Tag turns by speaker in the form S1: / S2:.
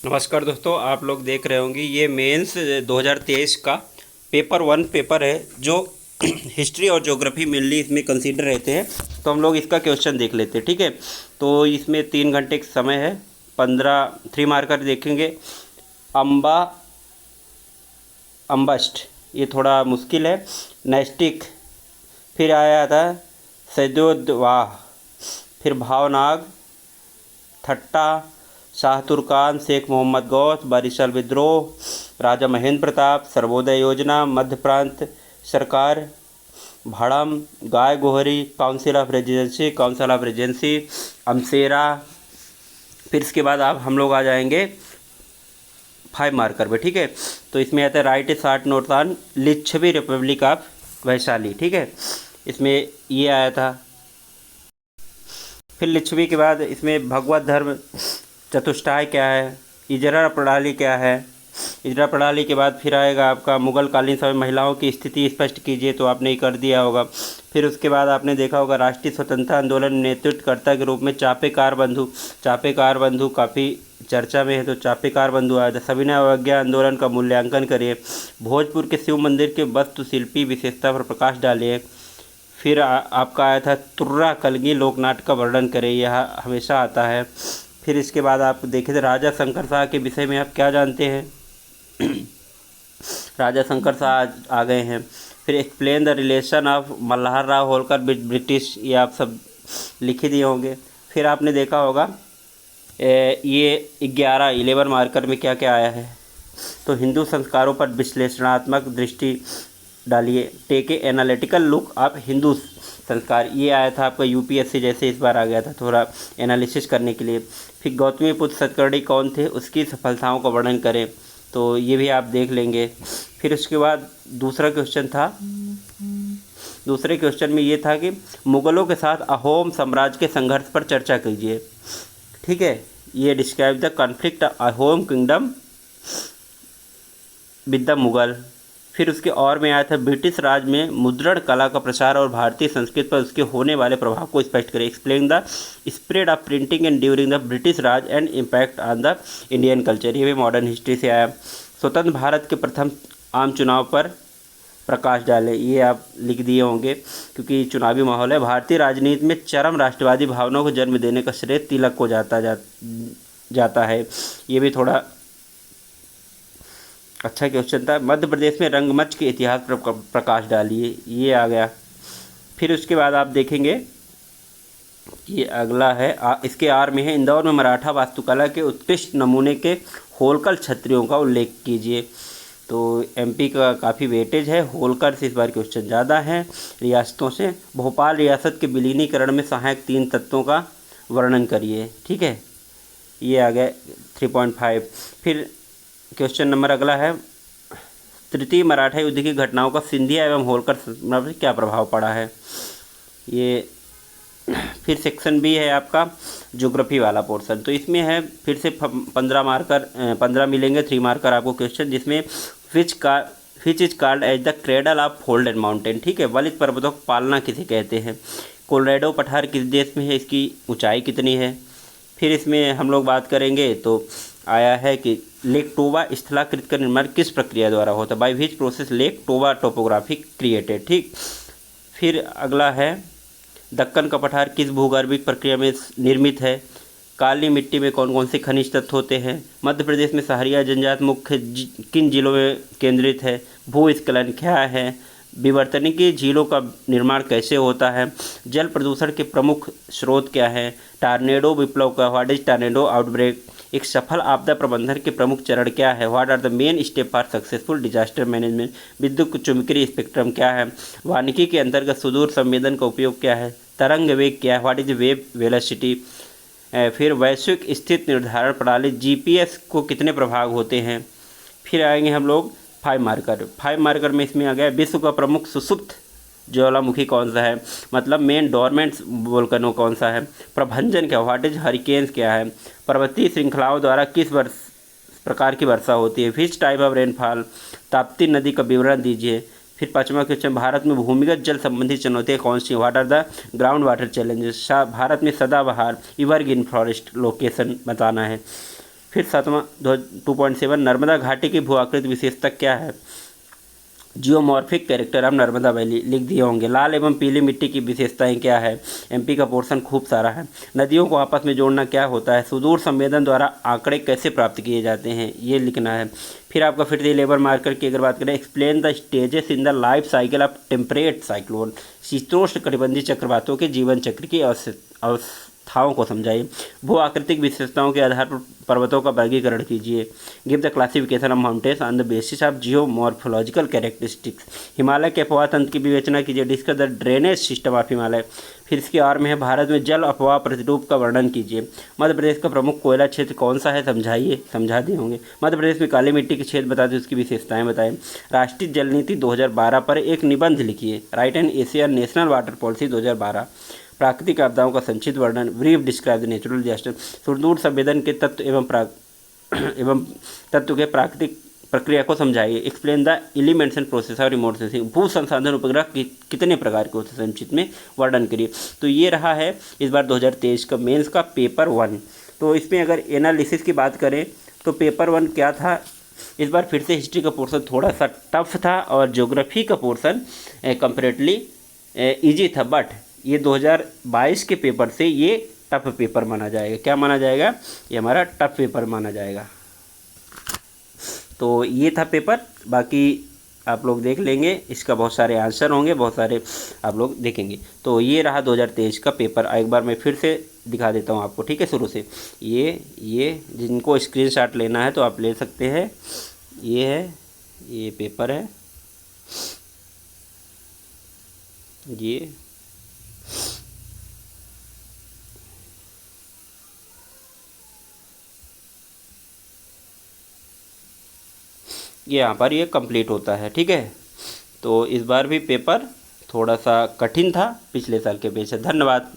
S1: नमस्कार दोस्तों, आप लोग देख रहे होंगे ये मेंस 2023 का पेपर 1 पेपर है जो हिस्ट्री और ज्योग्राफी मेनली इसमें कंसीडर रहते हैं। तो हम लोग इसका क्वेश्चन देख लेते हैं, ठीक है। तो इसमें 3 घंटे का समय है। 15 3 मार्कर देखेंगे। अम्बा अम्बस्ट, ये थोड़ा मुश्किल है। नैस्टिक, फिर आया था सैदोदवाह, फिर भावनाग, थट्टा, शाह तुर्कान, शेख मोहम्मद गौस, बारिशल विद्रोह, राजा महेंद्र प्रताप, सर्वोदय योजना, मध्य प्रांत सरकार, भड़म, गाय गोहरी, काउंसिल ऑफ रेजेंसी, अमसेरा। फिर इसके बाद आप हम लोग आ जाएंगे 5 मार्कर पे, ठीक है। तो इसमें आता है write a short note on Licchavi republic of Vaishali, ठीक है। इसमें ये आया था। फिर लिच्छवी के बाद इसमें भगवत धर्म चतुष्टाय क्या है, इजरा प्रणाली क्या है। इजरा प्रणाली के बाद फिर आएगा आपका मुगल कालीन समय महिलाओं की स्थिति स्पष्ट कीजिए, तो आपने ये कर दिया होगा। फिर उसके बाद आपने देखा होगा राष्ट्रीय स्वतंत्रता आंदोलन नेतृत्वकर्ता के रूप में चापेकार बंधु काफ़ी चर्चा में है, तो चापेकार बंधु आया था। सविनय अवज्ञा आंदोलन का मूल्यांकन करिए। भोजपुर के शिव मंदिर के वास्तुशिल्पी विशेषता पर प्रकाश डालिए। फिर आपका आया था तुर्रा कलगी लोकनाट्य का वर्णन करें, यह हमेशा आता है। फिर इसके बाद आप देखें तो राजा शंकर शाह के विषय में आप क्या जानते हैं। राजा शंकर शाह आ गए हैं। फिर explain the relation of Malhar Rao Holkar with British, ये आप सब लिख ही दिए होंगे। फिर आपने देखा होगा ये 11 मार्कर में क्या क्या आया है। तो हिंदू संस्कारों पर विश्लेषणात्मक दृष्टि डालिए। Take a analytical look of Hindu sanskar, ये आया था आपका यूपीएससी जैसे इस बार आ गया था, थोड़ा एनालिसिस करने के लिए। फिर गौतमी पुत्र सतकर्णी कौन थे, उसकी सफलताओं का वर्णन करें, तो ये भी आप देख लेंगे। फिर उसके बाद दूसरा क्वेश्चन था। दूसरे क्वेश्चन में ये था कि मुग़लों के साथ अहोम साम्राज्य के संघर्ष पर चर्चा कीजिए, ठीक है। ये describe the conflict Ahom kingdom with the Mughal. फिर उसके और में आया था ब्रिटिश राज में मुद्रण कला का प्रसार और भारतीय संस्कृति पर उसके होने वाले प्रभाव को स्पष्ट करें। Explain the spread of printing and during the British Raj and impact on the Indian culture, ये भी मॉडर्न हिस्ट्री से आया। स्वतंत्र भारत के प्रथम आम चुनाव पर प्रकाश डालें, ये आप लिख दिए होंगे क्योंकि चुनावी माहौल है। भारतीय राजनीति में चरम राष्ट्रवादी भावनाओं को जन्म देने का श्रेय तिलक को जाता है, ये भी थोड़ा अच्छा क्वेश्चन था। मध्य प्रदेश में रंगमंच के इतिहास पर प्रकाश डालिए, ये आ गया। फिर उसके बाद आप देखेंगे ये अगला है इसके आर में है इंदौर में मराठा वास्तुकला के उत्कृष्ट नमूने के होलकर छत्रियों का उल्लेख कीजिए। तो एमपी का काफ़ी वेटेज है, होलकर से इस बार क्वेश्चन ज़्यादा है रियासतों से। भोपाल रियासत के विलीनीकरण में सहायक 3 तत्वों का वर्णन करिए, ठीक है। ये आ गया 3.5। फिर क्वेश्चन नंबर अगला है तृतीय मराठा युद्ध की घटनाओं का सिंधिया एवं होलकर पर क्या प्रभाव पड़ा है, ये। फिर सेक्शन बी है आपका ज्योग्राफी वाला पोर्शन, तो इसमें है फिर से 15 मिलेंगे 3 मार्कर आपको क्वेश्चन, जिसमें which is called as the cradle of folded mountain, ठीक है। वलित पर्वतों की पालना किसे कहते हैं। कोलोराडो पठार किस देश में है, इसकी ऊंचाई कितनी है। फिर इसमें हम लोग बात करेंगे तो आया है कि लेक टोबा स्थलाकृत का निर्माण किस प्रक्रिया द्वारा होता है, by which process lake Toba topography created, ठीक। फिर अगला है दक्कन का पठार किस भूगर्भिक प्रक्रिया में निर्मित है। काली मिट्टी में कौन कौन से खनिज तत्व होते हैं। मध्य प्रदेश में सहरिया जनजाति मुख्य किन जिलों में केंद्रित है। भूस्खलन क्या है। विवर्तनिकी झीलों का निर्माण कैसे होता है। जल प्रदूषण के प्रमुख स्रोत क्या है। टार्नेडो विप्लव का व्हाट इज टार्नेडो आउटब्रेक। एक सफल आपदा प्रबंधन के प्रमुख चरण क्या है। What are the main step for successful disaster management. विद्युत चुम्बकीय स्पेक्ट्रम क्या है। वानिकी के अंतर्गत सुदूर संवेदन का उपयोग क्या है। तरंग वेग क्या है, व्हाट इज वेव वेलोसिटी। फिर वैश्विक स्थिति निर्धारण प्रणाली जीपीएस को कितने प्रभाग होते हैं। फिर आएंगे हम लोग 5 मार्कर में इसमें आ गया विश्व का प्रमुख सुसुप्त ज्वालामुखी कौन सा है, मतलब मेन डोरमेंट वोल्केनो कौन सा है। प्रभंजन क्या, व्हाट इज हरिकेन्स क्या है। पर्वतीय श्रृंखलाओं द्वारा किस प्रकार की वर्षा होती है। Which type of rainfall. Tapti नदी का विवरण दीजिए। फिर 5वां क्वेश्चन भारत में भूमिगत जल संबंधी चुनौतियाँ कौन सी, what are the ground water challenges. Bharat में सदाबहार एवरग्रीन फॉरेस्ट लोकेशन बताना है। फिर 7वां 2.7 नर्मदा घाटी की भू आकृति विशेषता क्या है? Geomorphic character of Narmada valley लिख दिए होंगे। लाल एवं पीली मिट्टी की विशेषताएं क्या है? एमपी का पोर्शन खूब सारा है। नदियों को आपस में जोड़ना क्या होता है? सुदूर संवेदन द्वारा आंकड़े कैसे प्राप्त किए जाते हैं? ये लिखना है। फिर आपका फिर से लेबर मार्कर की अगर बात करें, explain the stages in the life cycle of temperate cyclone, शीतोष्ण कटिबंधीय चक्रवातों के जीवन चक्र की अवस्थाओं को समझाइए। भू आकृतिक विशेषताओं के आधार पर पर्वतों का वर्गीकरण कीजिए। Give the classification of mountains on the basis of geomorphological characteristics. Himalaya के अपवाह तंत्र की विवेचना कीजिए। Discuss the drainage system of Himalaya. फिर इसके आर में है भारत में जल अपवाह प्रतिरूप का वर्णन कीजिए। मध्य प्रदेश का प्रमुख कोयला क्षेत्र कौन सा है? समझाइए, समझा दिए होंगे। मध्य प्रदेश में काली मिट्टी के क्षेत्र बता दें, उसकी विशेषताएं बताएं। राष्ट्रीय जल नीति 2012 पर एक निबंध लिखिए। Right and Asia national water policy 2012। प्राकृतिक आपदाओं का संक्षिप्त वर्णन। Brief describe the natural disaster. सुदूर संवेदन के तत्व एवं तत्व के प्राकृतिक प्रक्रिया को समझाइए। Explain the elements and process of remote sensing. भू संसाधन उपग्रह कितने प्रकार के होते हैं संक्षिप्त में वर्णन करिए। तो ये रहा है इस बार 2023 का मेंस का पेपर 1। तो इसमें अगर एनालिसिस की बात करें तो पेपर 1 क्या था? इस बार फिर से हिस्ट्री का पोर्शन थोड़ा सा टफ था और ज्योग्राफी का पोर्शन कंपेरेटिवली ईजी था, बट ये 2022 के पेपर से ये टफ पेपर माना जाएगा। क्या माना जाएगा? ये हमारा टफ पेपर माना जाएगा। तो ये था पेपर, बाकी आप लोग देख लेंगे, इसका बहुत सारे आंसर होंगे, बहुत सारे आप लोग देखेंगे। तो ये रहा 2023 का पेपर। एक बार मैं फिर से दिखा देता हूँ आपको, ठीक है, शुरू से। ये जिनको स्क्रीनशॉट लेना है तो आप ले सकते हैं। ये है, ये पेपर है, ये यहाँ पर ये कंप्लीट होता है, ठीक है। तो इस बार भी पेपर थोड़ा सा कठिन था पिछले साल के अपेक्षा। धन्यवाद।